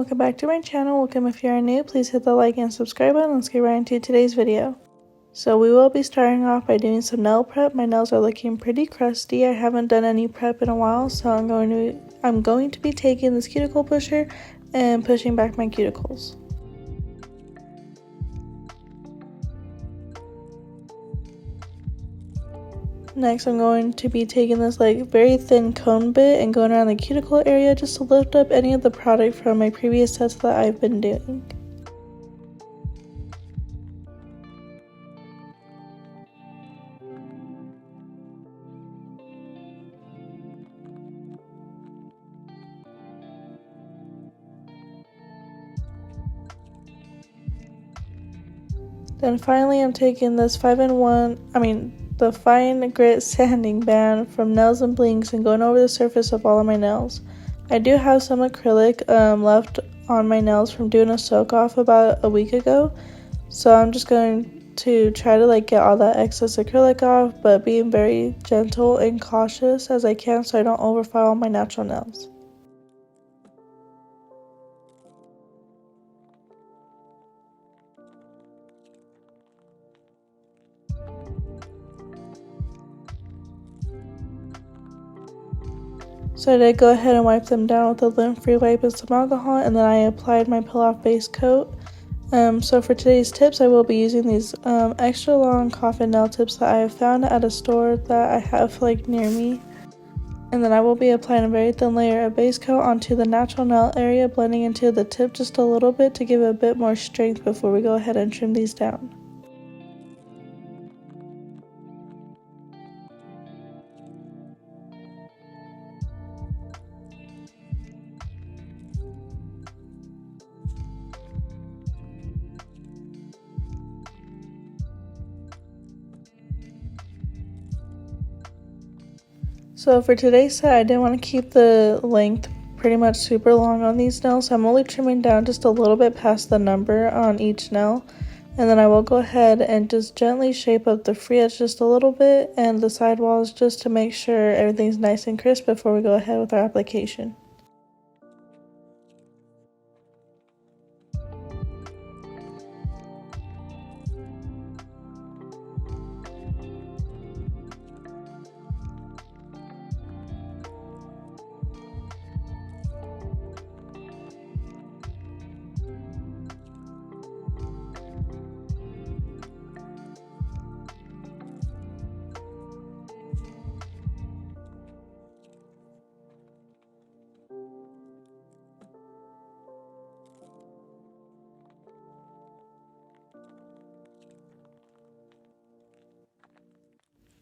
welcome back to my channel. Welcome if you are new. Please hit the like and subscribe button. Let's get right into today's video. So we will be starting off by doing some nail prep. My nails are looking pretty crusty. I haven't done any prep in a while, so I'm going to be taking this cuticle pusher and pushing back my cuticles. Next, I'm going to be taking this very thin cone bit and going around the cuticle area just to lift up any of the product from my previous sets that I've been doing. Then finally, I'm taking this the fine grit sanding band from Nails and Blinks and going over the surface of all of my nails. I do have some acrylic left on my nails from doing a soak off about a week ago, so I'm just going to try to get all that excess acrylic off, but being very gentle and cautious as I can so I don't overfile my natural nails. So I did go ahead and wipe them down with a lint-free wipe and some alcohol, and then I applied my peel-off base coat. So for today's tips, I will be using these extra long Coffin nail tips that I have found at a store that I have near me. And then I will be applying a very thin layer of base coat onto the natural nail area, blending into the tip just a little bit to give it a bit more strength before we go ahead and trim these down. So for today's set, I didn't want to keep the length pretty much super long on these nails, so I'm only trimming down just a little bit past the number on each nail. And then I will go ahead and just gently shape up the free edge just a little bit and the sidewalls just to make sure everything's nice and crisp before we go ahead with our application.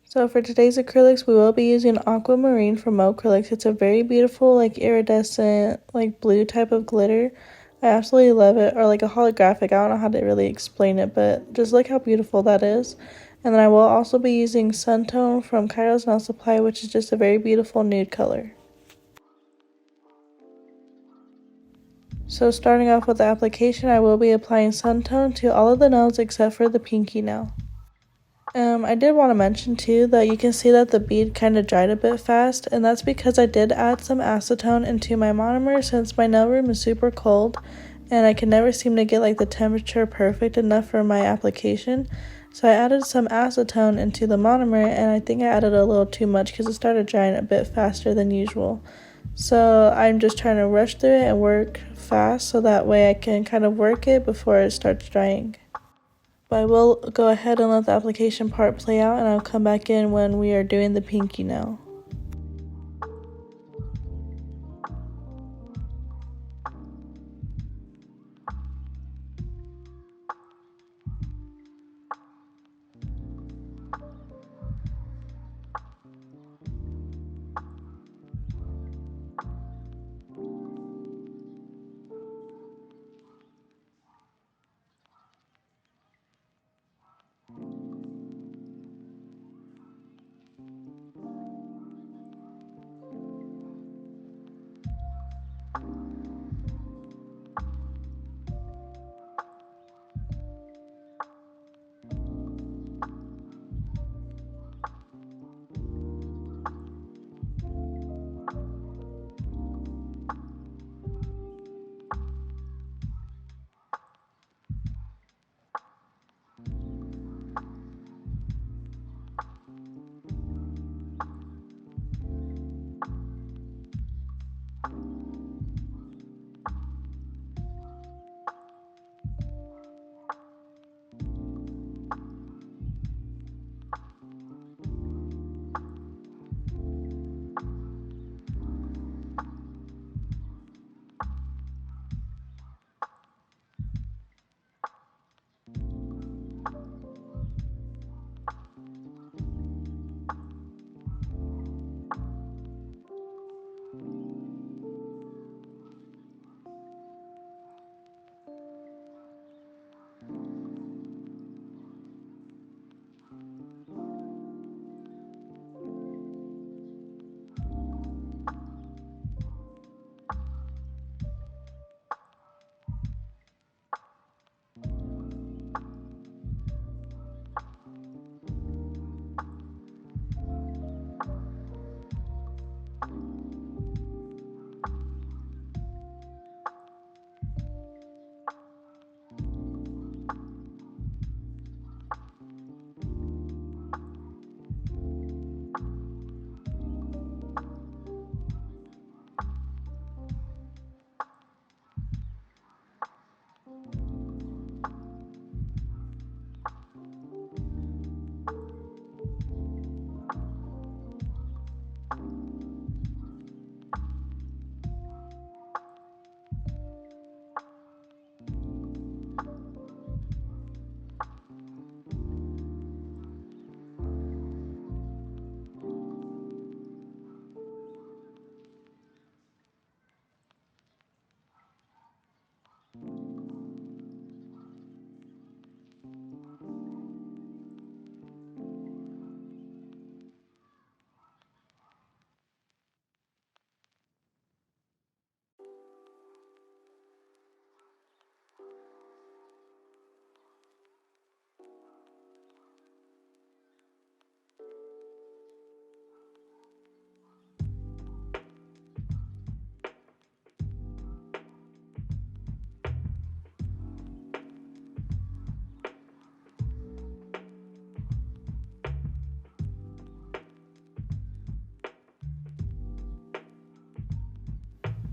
So for today's acrylics, we will be using Aquamarine from 𝐿_acrylics. It's a very beautiful, iridescent, blue type of glitter. I absolutely love it, or a holographic. I don't know how to really explain it, but just look how beautiful that is. And then I will also be using Sun Tone from Kairos Nail Supply, which is just a very beautiful nude color. So starting off with the application, I will be applying Sun Tone to all of the nails except for the pinky nail. I did want to mention too that you can see that the bead kind of dried a bit fast, and that's because I did add some acetone into my monomer since my nail room is super cold and I can never seem to get the temperature perfect enough for my application. So I added some acetone into the monomer, and I think I added a little too much because it started drying a bit faster than usual. So I'm just trying to rush through it and work fast so that way I can kind of work it before it starts drying. But I will go ahead and let the application part play out, and I'll come back in when we are doing the pinky nail.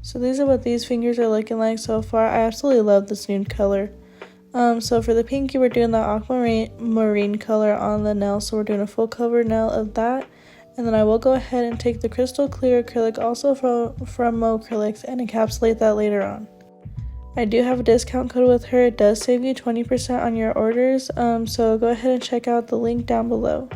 So these are what these fingers are looking like so far. I absolutely love this nude color. So for the pinky, we're doing the aquamarine color on the nail, so we're doing a full cover nail of that. And then I will go ahead and take the crystal clear acrylic, also from Mo Acrylics, and encapsulate that later on. I do have a discount code with her. It does save you 20% on your orders, so go ahead and check out the link down below.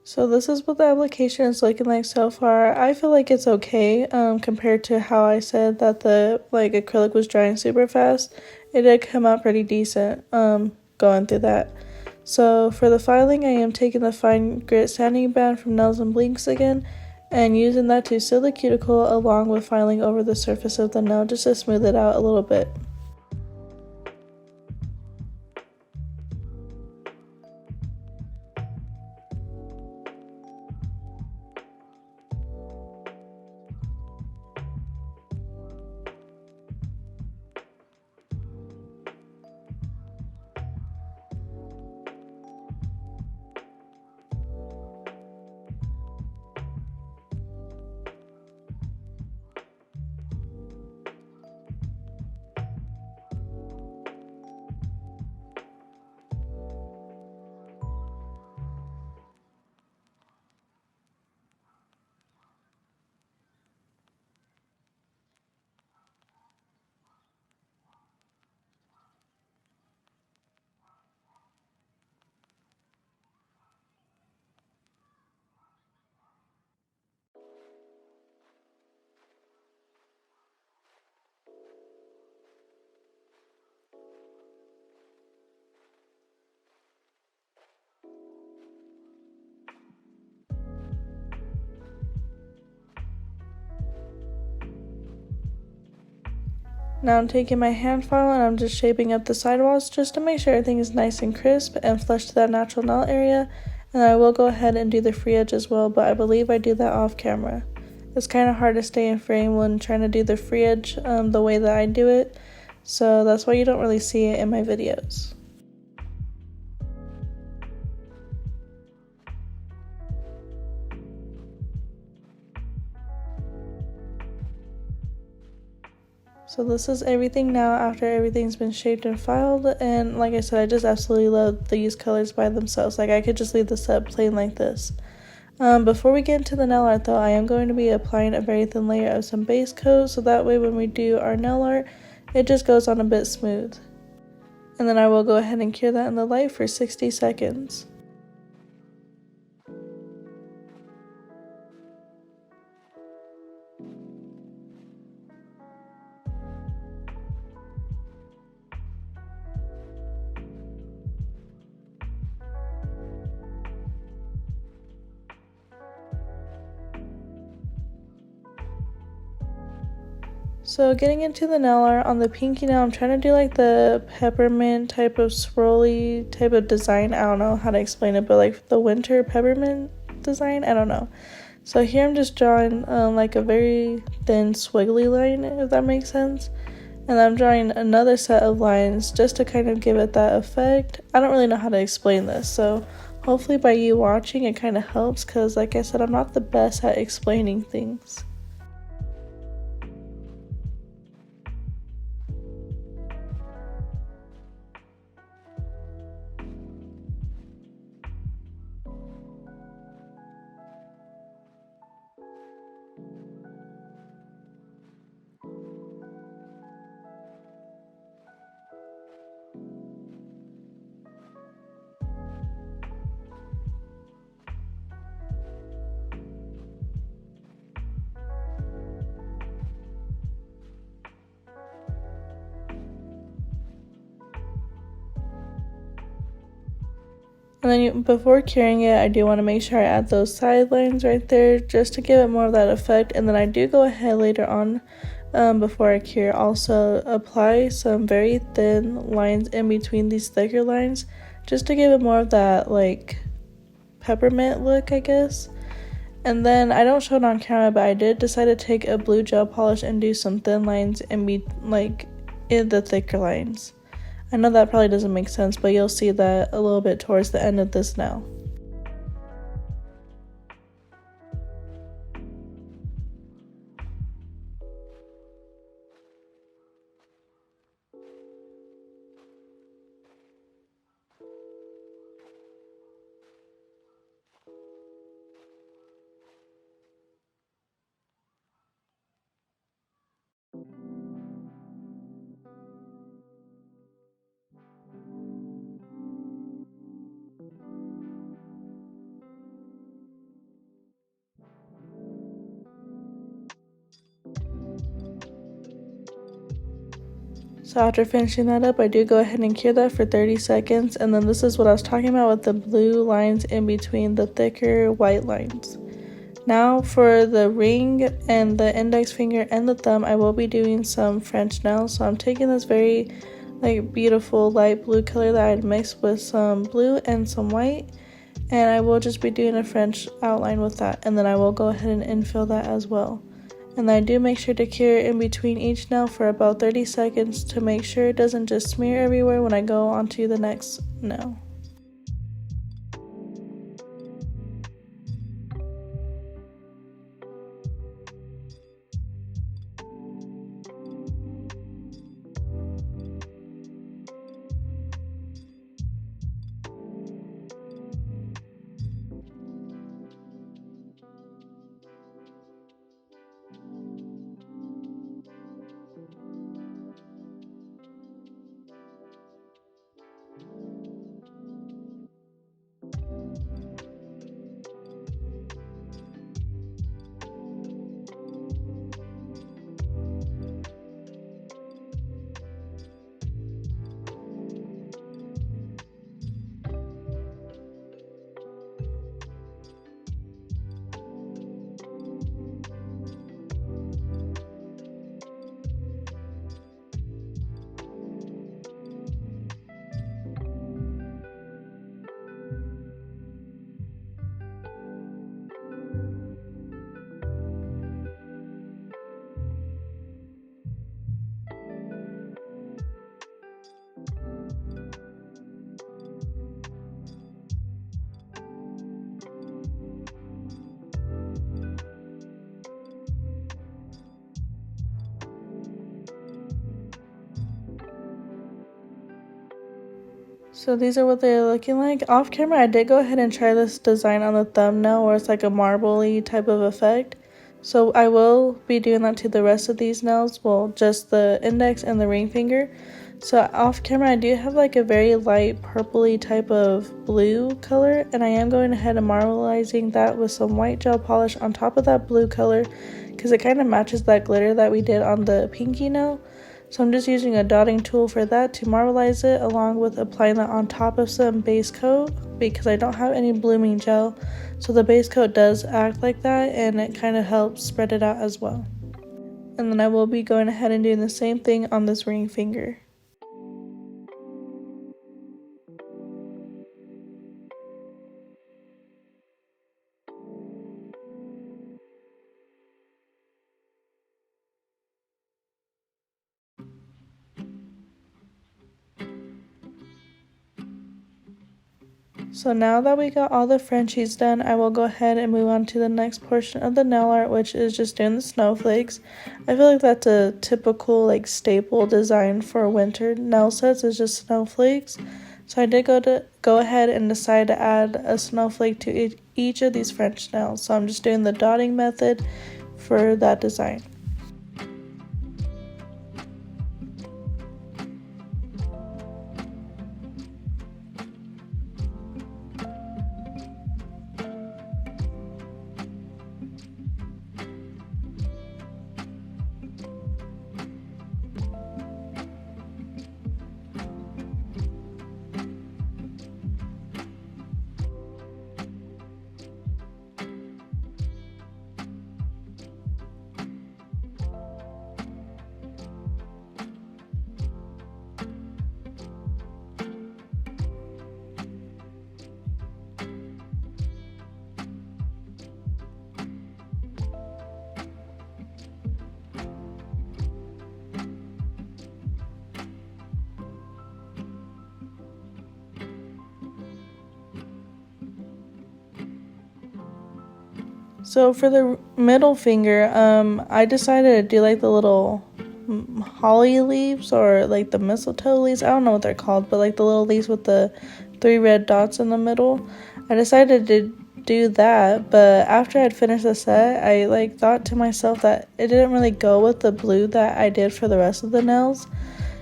So this is what the application is looking like so far. I feel like it's okay, compared to how I said that the acrylic was drying super fast. It did come out pretty decent, going through that. So for the filing, I am taking the fine grit sanding band from Nails and Blinks again, and using that to seal the cuticle along with filing over the surface of the nail just to smooth it out a little bit. Now I'm taking my hand file and I'm just shaping up the sidewalls just to make sure everything is nice and crisp and flush to that natural nail area. And I will go ahead and do the free edge as well, but I believe I do that off camera. It's kind of hard to stay in frame when trying to do the free edge the way that I do it, so that's why you don't really see it in my videos. So this is everything now after everything's been shaped and filed, and like I said, I just absolutely love these colors by themselves. Like, I could just leave this up plain like this. Before we get into the nail art though, I am going to be applying a very thin layer of some base coat, so that way when we do our nail art, it just goes on a bit smooth. And then I will go ahead and cure that in the light for 60 seconds. So getting into the nail art on the pinky nail, I'm trying to do like the peppermint type of swirly type of design. I don't know how to explain it, but like the winter peppermint design, I don't know. So here I'm just drawing like a very thin swiggly line, if that makes sense. And I'm drawing another set of lines just to kind of give it that effect. I don't really know how to explain this, so hopefully by you watching it kind of helps, because like I said, I'm not the best at explaining things. And then before curing it, I do want to make sure I add those side lines right there just to give it more of that effect. And then I do go ahead later on, before I cure, also apply some very thin lines in between these thicker lines just to give it more of that like peppermint look, I guess. And then I don't show it on camera, but I did decide to take a blue gel polish and do some thin lines in the thicker lines. I know that probably doesn't make sense, but you'll see that a little bit towards the end of this nail. So after finishing that up, I do go ahead and cure that for 30 seconds, and then this is what I was talking about with the blue lines in between the thicker white lines. Now for the ring and the index finger and the thumb, I will be doing some French nails. So I'm taking this very beautiful light blue color that I had mixed with some blue and some white, and I will just be doing a French outline with that, and then I will go ahead and infill that as well. And I do make sure to cure in between each nail for about 30 seconds to make sure it doesn't just smear everywhere when I go on to the next nail. So these are what they're looking like. Off camera, I did go ahead and try this design on the thumbnail where it's like a marbly type of effect. So I will be doing that to the rest of these nails, well, just the index and the ring finger. So off camera, I do have like a very light purpley type of blue color, and I am going ahead and marbleizing that with some white gel polish on top of that blue color because it kind of matches that glitter that we did on the pinky nail. So I'm just using a dotting tool for that to marbleize it, along with applying that on top of some base coat because I don't have any blooming gel. So the base coat does act like that, and it kind of helps spread it out as well. And then I will be going ahead and doing the same thing on this ring finger. So now that we got all the Frenchies done, I will go ahead and move on to the next portion of the nail art, which is just doing the snowflakes. I feel like that's a typical staple design for winter nail sets, is just snowflakes. So I did go ahead and decide to add a snowflake to each of these French nails. So I'm just doing the dotting method for that design. So for the middle finger, I decided to do like the little holly leaves or like the mistletoe leaves. I don't know what they're called, but like the little leaves with the 3 red dots in the middle. I decided to do that, but after I'd finished the set, I like thought to myself that it didn't really go with the blue that I did for the rest of the nails.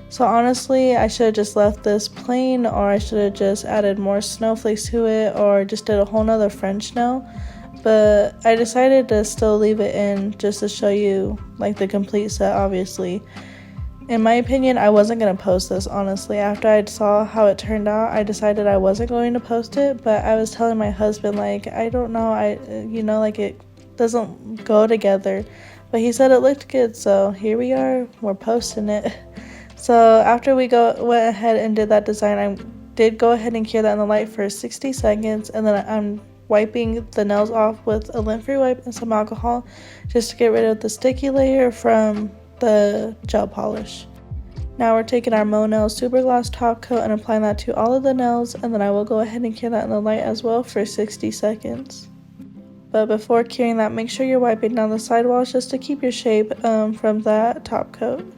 So honestly, I should have just left this plain, or I should have just added more snowflakes to it, or just did a whole nother French nail. But I decided to still leave it in just to show you like the complete set. Obviously, in my opinion, I wasn't going to post this, honestly. After I saw how it turned out, I decided I wasn't going to post it. But I was telling my husband, like, I don't know, like it doesn't go together. But he said it looked good, so here we are, we're posting it. So after we went ahead and did that design, I did go ahead and cure that in the light for 60 seconds, and then I'm wiping the nails off with a lint-free wipe and some alcohol just to get rid of the sticky layer from the gel polish. Now we're taking our Mo-Nail Super Gloss top coat and applying that to all of the nails, and then I will go ahead and cure that in the light as well for 60 seconds. But before curing that, make sure you're wiping down the sidewalls just to keep your shape from that top coat.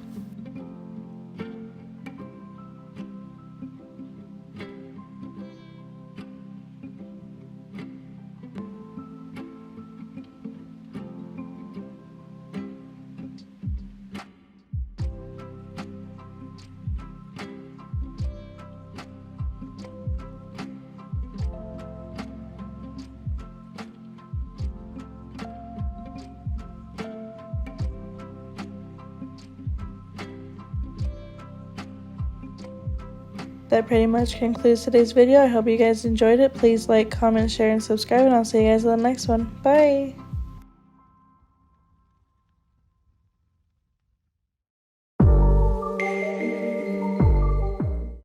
That pretty much concludes today's video. I hope you guys enjoyed it. Please like, comment, share, and subscribe, and I'll see you guys in the next one. Bye!